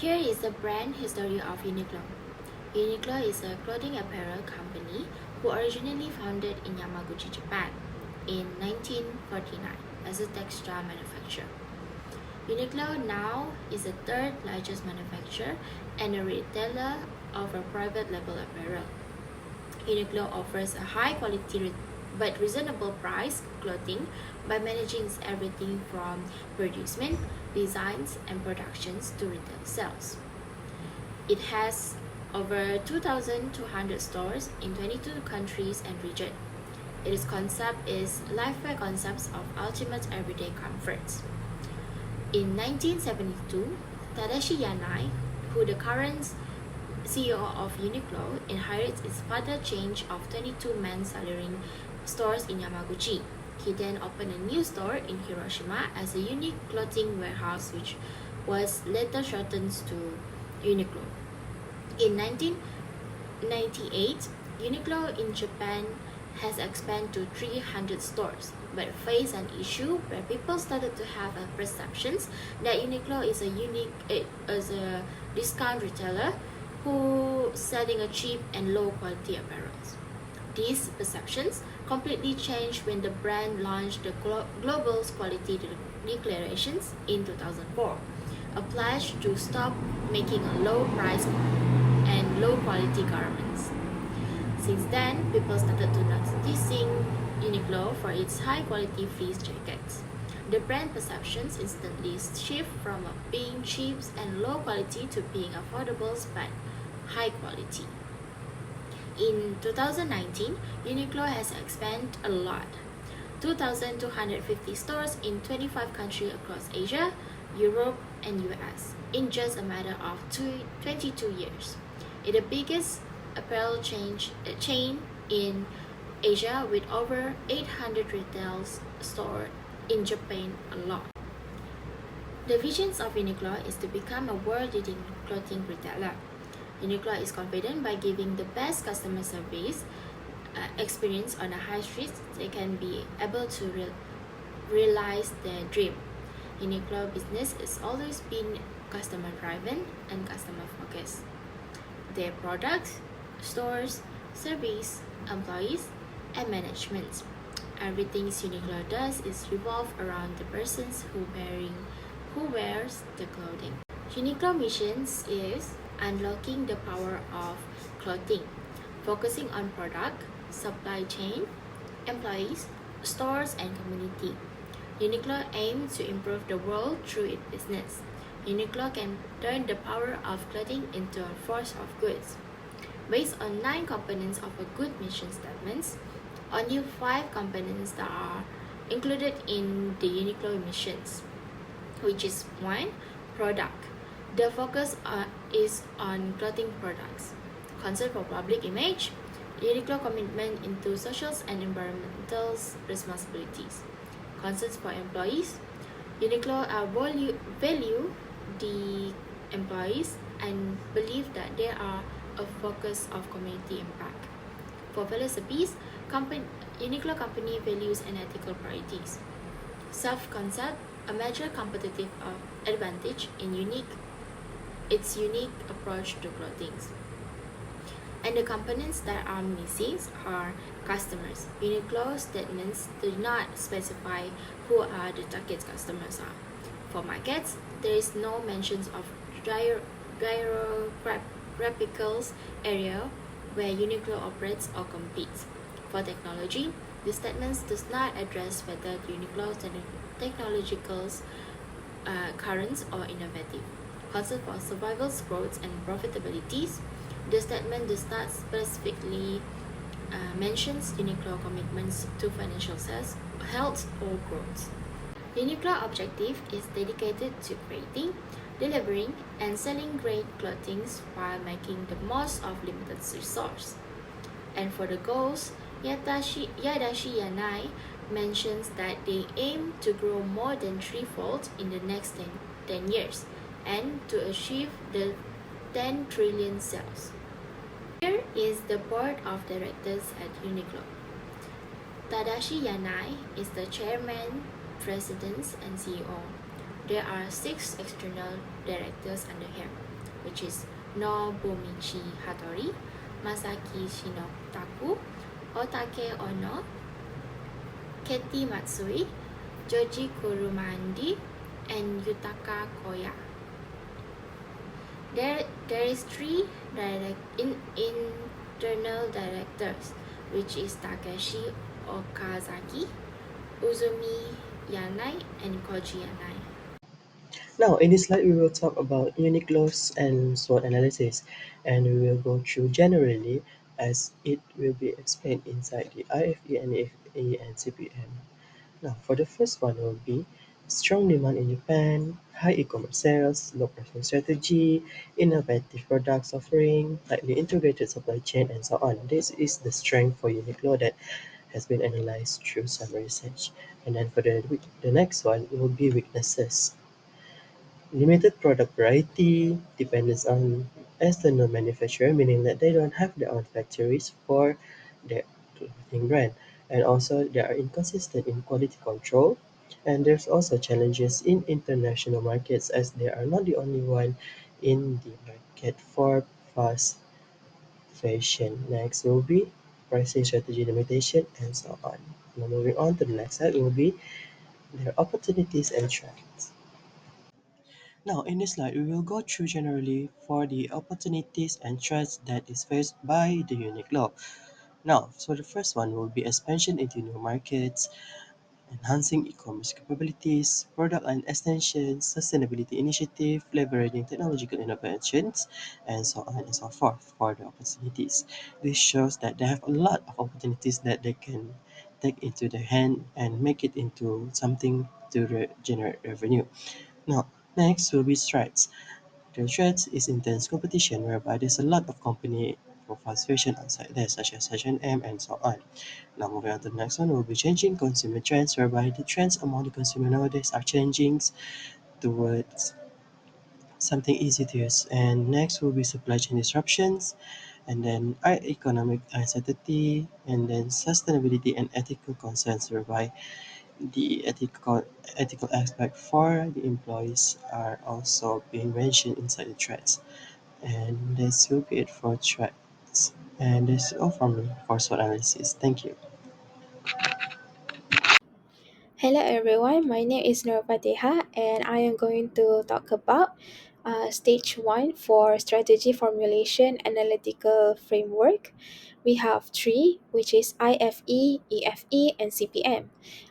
Here is the brand history of Uniqlo. Uniqlo is a clothing apparel company who originally founded in Yamaguchi, Japan in 1949 as a textile manufacturer. Uniqlo now is the third largest manufacturer and a retailer of a private label apparel. Uniqlo offers a high quality but reasonable price clothing by managing everything from producement, designs, and productions to retail sales. It has over 2,200 stores in 22 countries and regions. Its concept is lifestyle concepts of ultimate everyday comforts. In 1972, Tadashi Yanai, who the current CEO of Uniqlo, inherits its father's chain of 22 men's tailoring stores in Yamaguchi. He then opened a new store in Hiroshima as a unique clothing warehouse, which was later shortened to Uniqlo. In 1998, Uniqlo in Japan has expanded to 300 stores, but faced an issue where people started to have a perceptions that Uniqlo is a discount retailer who selling a cheap and low quality apparels. These perceptions completely changed when the brand launched the Global Quality Declarations in 2004, a pledge to stop making a low price and low quality garments. Since then, people started to noticing Uniqlo for its high quality fleece jackets. The brand perceptions instantly shift from being cheap and low quality to being affordable but high quality. In 2019, Uniqlo has expanded a lot. 2,250 stores in 25 countries across Asia, Europe, and US in just a matter of 22 years. It is the biggest apparel chain in Asia with over 800 retail stores in Japan alone. The vision of Uniqlo is to become a world-leading clothing retailer. Uniqlo is confident by giving the best customer service experience on the high streets, they can be able to realize their dream. Uniqlo business has always been customer-driven and customer-focused. Their products, stores, service, employees, and management. Everything Uniqlo does is revolve around the persons who wears the clothing. Uniqlo mission is unlocking the power of clothing, focusing on product, supply chain, employees, stores, and community. Uniqlo aims to improve the world through its business. Uniqlo can turn the power of clothing into a force of goods. Based on 9 components of a good mission statements, only 5 components that are included in the Uniqlo missions, which is 1. Product. The focus is on clothing products. Concern for public image. Uniqlo commitment into social and environmental responsibilities. Concerns for employees. Uniqlo value the employees and believe that they are a focus of community impact. For philosophies, Uniqlo company values and ethical priorities. Self-concept, a major competitive advantage in its unique approach to clothing. And the components that are missing are customers. Uniqlo statements do not specify who are the target customers are. For markets, there is no mentions of geographical area where Uniqlo operates or competes. For technology, the statements does not address whether Uniqlo's technological current or innovative. Concern for survival, growth, and profitabilities, the statement does not specifically mentions Uniqlo commitments to financial health or growth. Uniqlo objective is dedicated to creating, delivering, and selling great clothing while making the most of limited resources. And for the goals, Tadashi Yanai mentions that they aim to grow more than threefold in the next 10 years and to achieve the 10 trillion sales. Here is the board of directors at Uniqlo. Tadashi Yanai is the chairman, president, and CEO. There are 6 external directors under him. which is Nobumichi Hattori, Masaki Shinotaku, Otake Ono, Keti Matsui, Joji Kurumandi, and Yutaka Koya. There is three internal directors, which is Takeshi Okazaki, Uzumi Yanai, and Koji Yanai. Now, in this slide, we will talk about Uniqlo's and SWOT analysis, and we will go through generally as it will be explained inside the IFE and FA and CPM. Now, for the first one will be strong demand in Japan, high e-commerce sales, low pricing strategy, innovative products offering, tightly integrated supply chain, and so on. This is the strength for Uniqlo that has been analyzed through some research. And then for the next one will be weaknesses. Limited product variety, dependence on external manufacturer, meaning that they don't have their own factories for their clothing brand. And also they are inconsistent in quality control. And there's also challenges in international markets as they are not the only one in the market for fast fashion. Next will be pricing strategy limitation and so on. Now moving on to the next slide will be their opportunities and trends. Now, in this slide, we will go through generally for the opportunities and threats that is faced by the Uniqlo. Now, so the first one will be expansion into new markets, enhancing e-commerce capabilities, product line extensions, sustainability initiative, leveraging technological innovations, and so on and so forth for the opportunities. This shows that they have a lot of opportunities that they can take into their hand and make it into something to generate revenue. Now, next will be threats. The threats is intense competition whereby there's a lot of company for fast fashion outside there such as H&M and so on. Now moving on to the next one will be changing consumer trends whereby the trends among the consumer nowadays are changing towards something easy to use. And next will be supply chain disruptions and then our economic uncertainty and then sustainability and ethical concerns whereby the ethical aspect for the employees are also being mentioned inside the threads. And this will be it for threads. And this is all from me for SWOT analysis. Thank you. Hello everyone, my name is FATEHAH and I am going to talk about stage 1 for strategy formulation analytical framework. We have three, which is IFE, EFE, and CPM.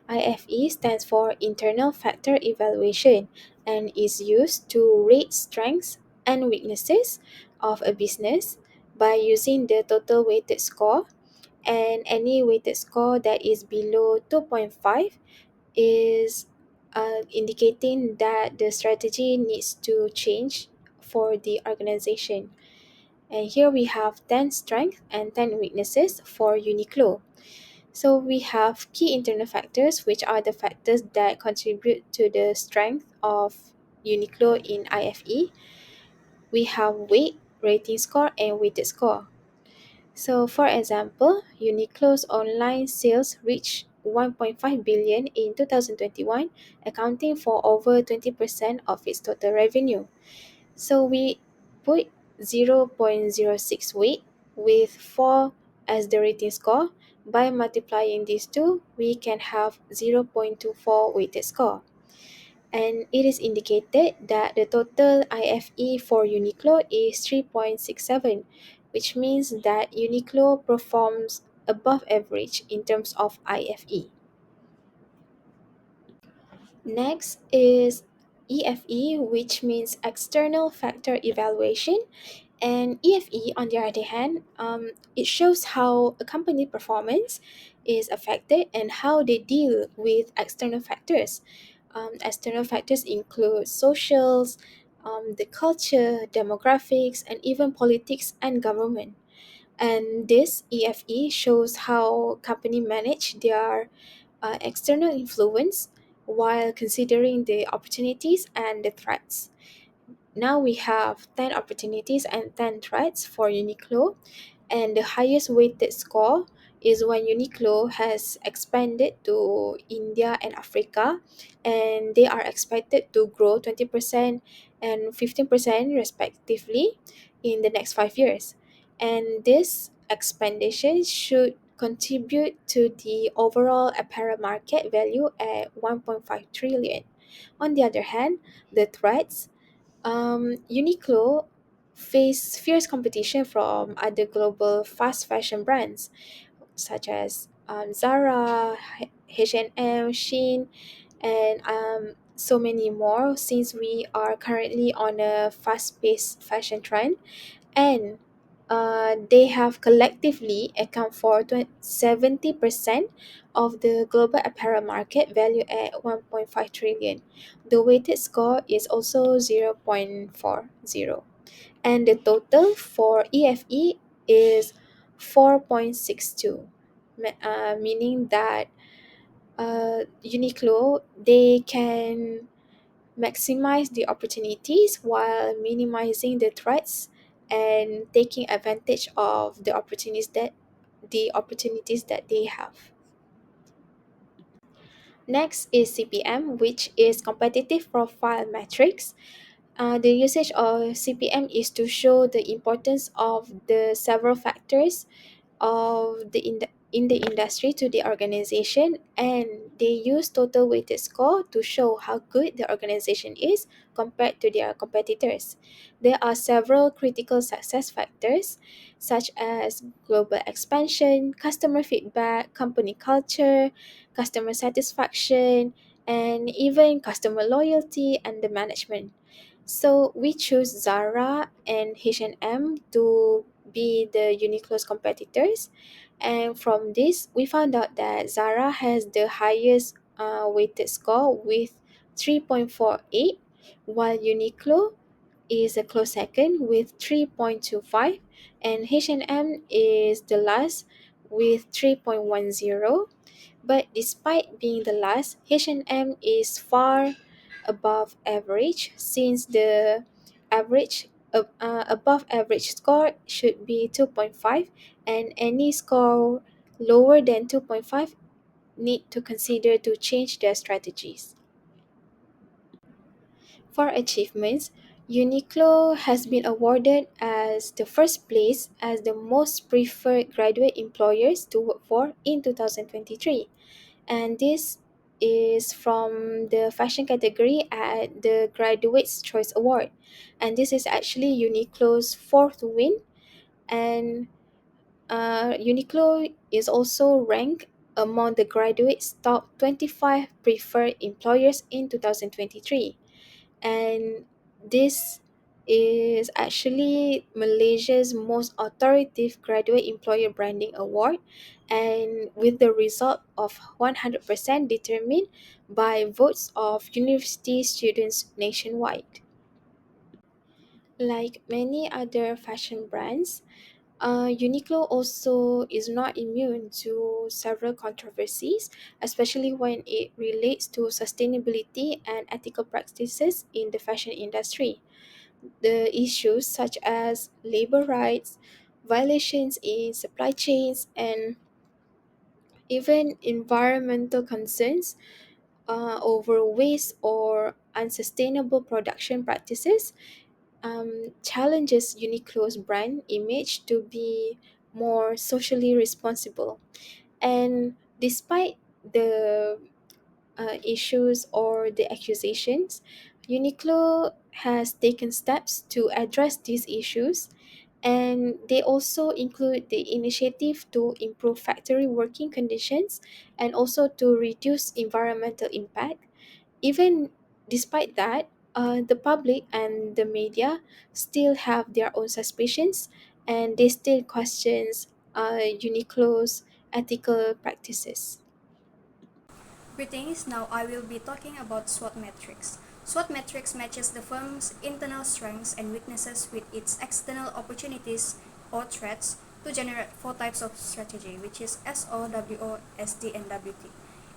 IFE stands for Internal Factor Evaluation and is used to rate strengths and weaknesses of a business by using the total weighted score, and any weighted score that is below 2.5 is indicating that the strategy needs to change for the organization. And here we have 10 strengths and 10 weaknesses for Uniqlo. So we have key internal factors, which are the factors that contribute to the strength of Uniqlo in IFE. We have weight, rating score, and weighted score. So, for example, Uniqlo's online sales reached 1.5 billion in 2021, accounting for over 20% of its total revenue. So, we put 0.06 weight with 4 as the rating score. By multiplying these two, we can have 0.24 weighted score, and it is indicated that the total IFE for Uniqlo is 3.67, which means that Uniqlo performs above average in terms of IFE. Next is EFE, which means external factor evaluation. And EFE, on the other hand, it shows how a company performance is affected and how they deal with external factors. External factors include socials, the culture, demographics, and even politics and government. And this EFE shows how company manage their external influence while considering the opportunities and the threats. Now we have 10 opportunities and 10 threats for Uniqlo, and the highest weighted score is when Uniqlo has expanded to India and Africa, and they are expected to grow 20% and 15% respectively in the next 5 years. And this expansion should contribute to the overall apparel market value at 1.5 trillion. On the other hand, the threats, Uniqlo face fierce competition from other global fast fashion brands such as Zara, H&M, Shein, and so many more, since we are currently on a fast-paced fashion trend, and they have collectively account for 70% of the global apparel market value at 1.5 trillion. The weighted score is also 0.40, and the total for EFE is 4.62, meaning that Uniqlo, they can maximize the opportunities while minimizing the threats and taking advantage of the opportunities that they have. Next is CPM, which is competitive profile metrics. The usage of CPM is to show the importance of the several factors of in the industry to the organization, and they use total weighted score to show how good the organization is compared to their competitors. There are several critical success factors such as global expansion, customer feedback, company culture, customer satisfaction, and even customer loyalty and the management. So we choose Zara and H&M to be the Uniqlo's competitors. And from this, we found out that Zara has the highest weighted score with 3.48, while Uniqlo is a close second with 3.25, and H&M is the last with 3.10. But despite being the last, H&M is far above average, since the above average score should be 2.5, and any score lower than 2.5 need to consider to change their strategies. For achievements, Uniqlo has been awarded as the first place as the most preferred graduate employers to work for in 2023. And this is from the fashion category at the Graduates Choice Award. And this is actually Uniqlo's fourth win. And Uniqlo is also ranked among the graduates' top 25 preferred employers in 2023. And this is actually Malaysia's most authoritative graduate employer branding award, and with the result of 100% determined by votes of university students nationwide. Like many other fashion brands, Uniqlo also is not immune to several controversies, especially when it relates to sustainability and ethical practices in the fashion industry. The issues such as labor rights, violations in supply chains, and even environmental concerns over waste or unsustainable production practices challenges Uniqlo's brand image to be more socially responsible. And despite the issues or the accusations, Uniqlo has taken steps to address these issues, and they also include the initiative to improve factory working conditions and also to reduce environmental impact. Even despite that, the public and the media still have their own suspicions, and they still questions Uniqlo's ethical practices. Greetings, now I will be talking about SWOT metrics. SWOT metrics matches the firm's internal strengths and weaknesses with its external opportunities or threats to generate four types of strategy, which is SO, WO, SD, and WT.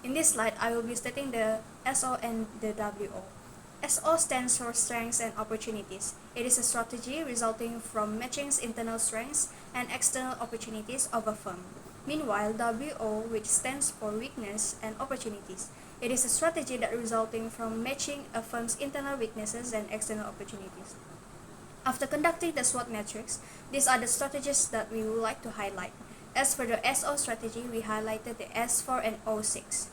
In this slide, I will be stating the SO and the WO. SO stands for strengths and opportunities. It is a strategy resulting from matching internal strengths and external opportunities of a firm. Meanwhile, WO, which stands for weakness and opportunities, It is a strategy that resulting from matching a firm's internal weaknesses and external opportunities. After conducting the SWOT matrix, these are the strategies that we would like to highlight. As for the SO strategy, we highlighted the S4 and O6.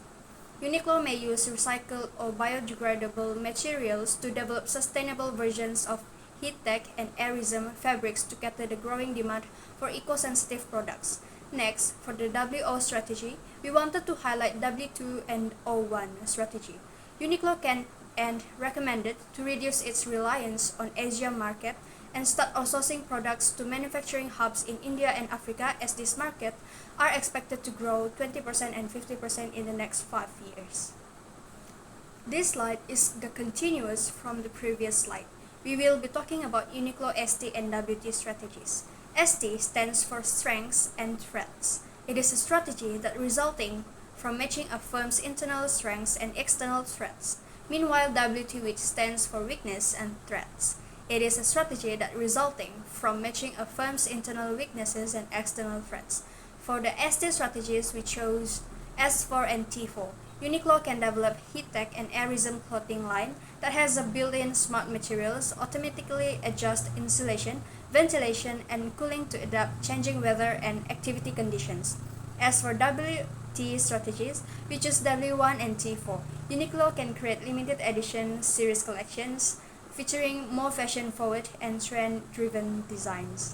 Uniqlo may use recycled or biodegradable materials to develop sustainable versions of heat-tech and airism fabrics to cater the growing demand for eco-sensitive products. Next, for the WO strategy, we wanted to highlight W2 and O1 strategy. Uniqlo can and recommended to reduce its reliance on Asia market and start outsourcing products to manufacturing hubs in India and Africa, as this market are expected to grow 20% and 50% in the next 5 years. This slide is the continuous from the previous slide. We will be talking about Uniqlo ST and WT strategies. ST stands for strengths and threats. It is a strategy that resulting from matching a firm's internal strengths and external threats. Meanwhile, WT, which stands for weakness and threats. It is a strategy that resulting from matching a firm's internal weaknesses and external threats. For the ST strategies, we chose S4 and T4. Uniqlo can develop heat-tech and airism clothing line that has a built-in smart materials, automatically adjust insulation, ventilation, and cooling to adapt changing weather and activity conditions. As for WT strategies, we choose W1 and T4. Uniqlo can create limited edition series collections featuring more fashion-forward and trend-driven designs.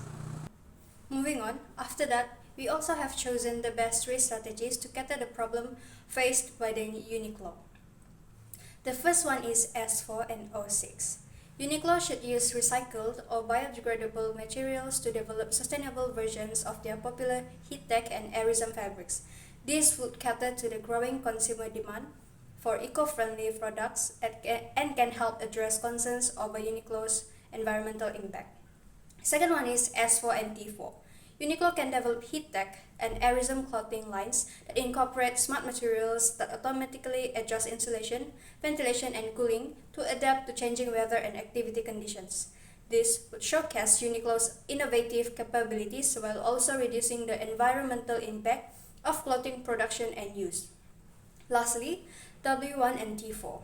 Moving on, after that, we also have chosen the best 3 strategies to cater the problem faced by the Uniqlo. The first one is S4 and O6. Uniqlo should use recycled or biodegradable materials to develop sustainable versions of their popular heat-tech and airism fabrics. This would cater to the growing consumer demand for eco-friendly products and can help address concerns over Uniqlo's environmental impact. Second one is S4 and T4. Uniqlo can develop heat-tech and airism clothing lines that incorporate smart materials that automatically adjust insulation, ventilation, and cooling to adapt to changing weather and activity conditions. This would showcase Uniqlo's innovative capabilities while also reducing the environmental impact of clothing production and use. Lastly, W1 and T4.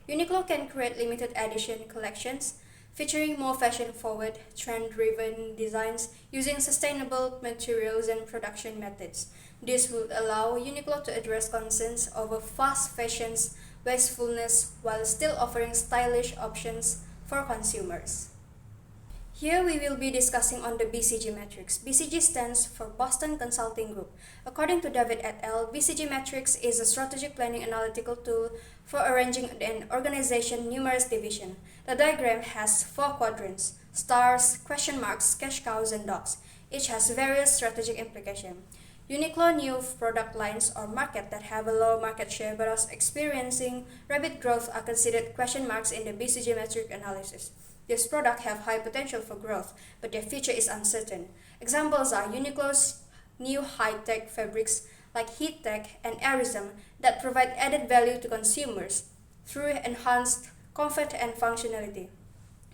Uniqlo can create limited edition collections featuring more fashion-forward, trend-driven designs using sustainable materials and production methods. This would allow Uniqlo to address concerns over fast fashion's wastefulness while still offering stylish options for consumers. Here we will be discussing on the BCG matrix. BCG stands for Boston Consulting Group. According to David et al., BCG matrix is a strategic planning analytical tool for arranging an organization's numerous divisions. The diagram has 4 quadrants: stars, question marks, cash cows, and dots. Each has various strategic implications. Uniqlo new product lines or market that have a low market share but are experiencing rapid growth are considered question marks in the BCG matrix analysis. These products have high potential for growth, but their future is uncertain. Examples are Uniqlo's new high-tech fabrics like heat-tech and airism that provide added value to consumers through enhanced comfort and functionality.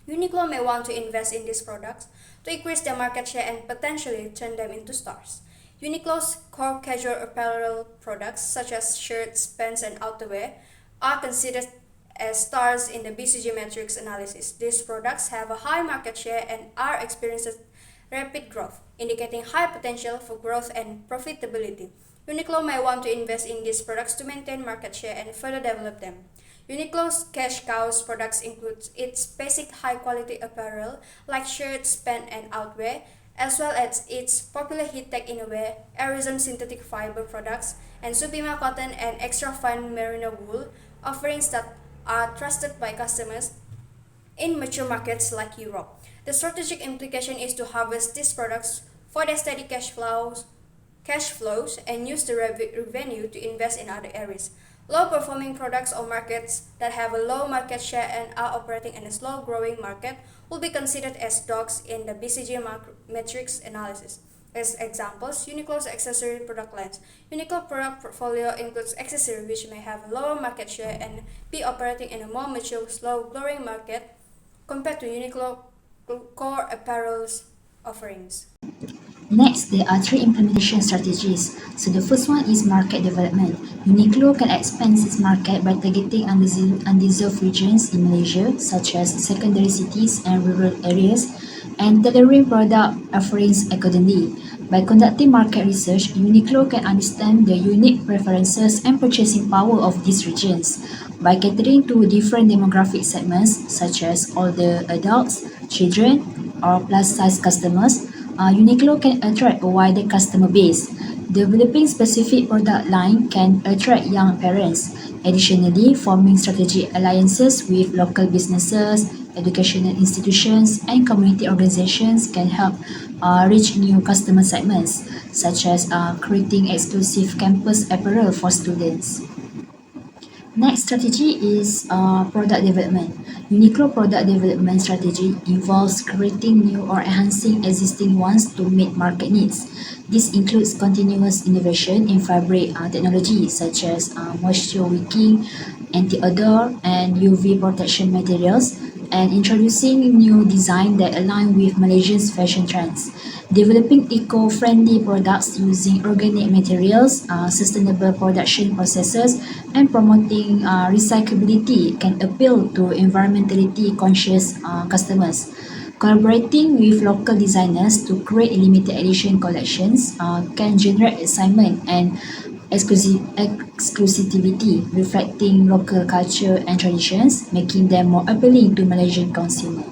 Uniqlo may want to invest in these products to increase their market share and potentially turn them into stars. Uniqlo's core casual apparel products such as shirts, pants, and outerwear are considered as stars in the BCG matrix analysis. These products have a high market share and are experiencing rapid growth, indicating high potential for growth and profitability. Uniqlo may want to invest in these products to maintain market share and further develop them. Uniqlo's cash cows products include its basic high-quality apparel like shirts, pants, and outerwear, as well as its popular heat-tech innerwear, airism synthetic fiber products, and Supima cotton and extra fine merino wool, offerings that are trusted by customers in mature markets like Europe. The strategic implication is to harvest these products for their steady cash flows and use the revenue to invest in other areas. Low-performing products or markets that have a low market share and are operating in a slow-growing market will be considered as dogs in the BCG matrix analysis. As examples, Uniqlo's accessory product lines. Uniqlo product portfolio includes accessories which may have a lower market share and be operating in a more mature, slow-growing market compared to Uniqlo core apparel's offerings. Next, there are three implementation strategies. So the first one is market development. Uniqlo can expand its market by targeting undeserved regions in Malaysia, such as secondary cities and rural areas, and tailoring product offerings accordingly. By conducting market research, Uniqlo can understand the unique preferences and purchasing power of these regions. By catering to different demographic segments, such as older adults, children, or plus-size customers, Uniqlo can attract a wider customer base. Developing specific product line can attract young parents. Additionally, forming strategic alliances with local businesses, educational institutions, and community organizations can help reach new customer segments, such as creating exclusive campus apparel for students. Next strategy is product development. Uniqlo product development strategy involves creating new or enhancing existing ones to meet market needs. This includes continuous innovation in fabric technology such as moisture wicking, anti-odor, and UV protection materials, and introducing new design that align with Malaysia's fashion trends. Developing eco-friendly products using organic materials, sustainable production processes, and promoting recyclability can appeal to environmentally conscious customers. Collaborating with local designers to create limited edition collections can generate excitement and exclusivity, reflecting local culture and traditions, making them more appealing to Malaysian consumers.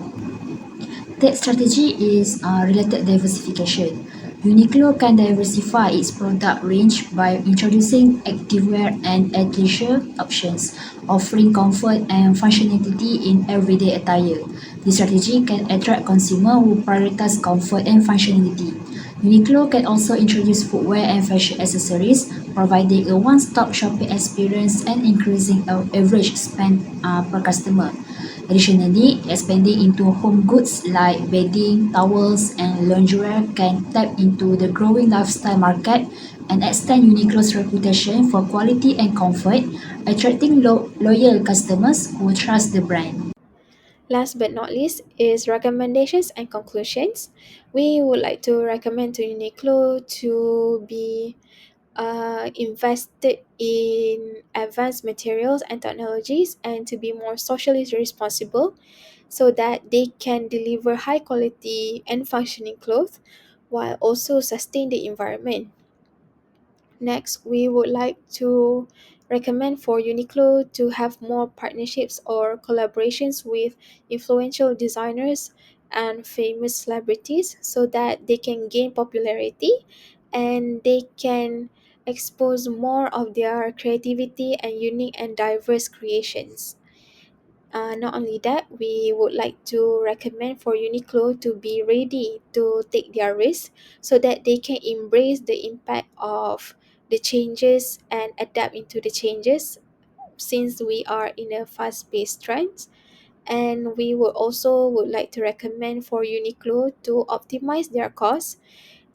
Third strategy is related diversification. Uniqlo can diversify its product range by introducing activewear and athleisure options, offering comfort and functionality in everyday attire. This strategy can attract consumers who prioritize comfort and functionality. Uniqlo can also introduce footwear and fashion accessories, providing a one-stop shopping experience and increasing average spend per customer. Additionally, expanding into home goods like bedding, towels, and lingerie can tap into the growing lifestyle market and extend Uniqlo's reputation for quality and comfort, attracting loyal customers who trust the brand. Last but not least is recommendations and conclusions. We would like to recommend to Uniqlo to be invested in advanced materials and technologies and to be more socially responsible so that they can deliver high quality and functioning clothes while also sustain the environment. Next, we would like to recommend for Uniqlo to have more partnerships or collaborations with influential designers and famous celebrities so that they can gain popularity and they can expose more of their creativity and unique and diverse creations. Not only that, we would like to recommend for Uniqlo to be ready to take their risk so that they can embrace the impact of the changes and adapt into the changes since we are in a fast-paced trend. And we would also would like to recommend for Uniqlo to optimize their costs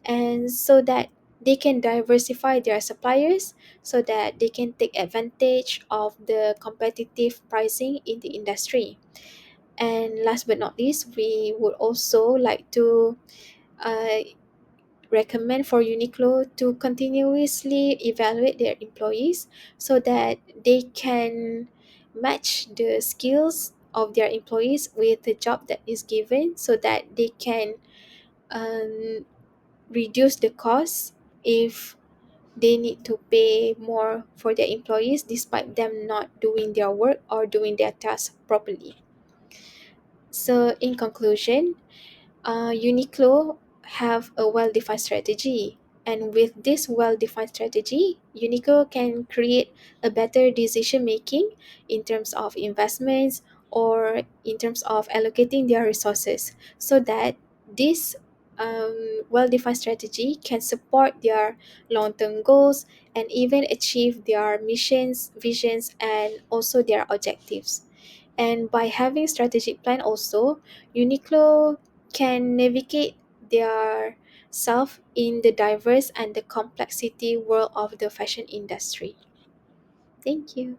and so that they can diversify their suppliers so that they can take advantage of the competitive pricing in the industry. And last but not least, we would also like to uh, recommend for Uniqlo to continuously evaluate their employees so that they can match the skills of their employees with the job that is given so that they can um, reduce the cost if they need to pay more for their employees despite them not doing their work or doing their tasks properly. So, in conclusion, Uniqlo have a well-defined strategy, and with this well-defined strategy, Uniqlo can create a better decision making in terms of investments or in terms of allocating their resources, so that this well-defined strategy can support their long-term goals and even achieve their missions, visions, and also their objectives. And by having strategic plan also, Uniqlo can navigate their self in the diverse and the complexity world of the fashion industry. Thank you.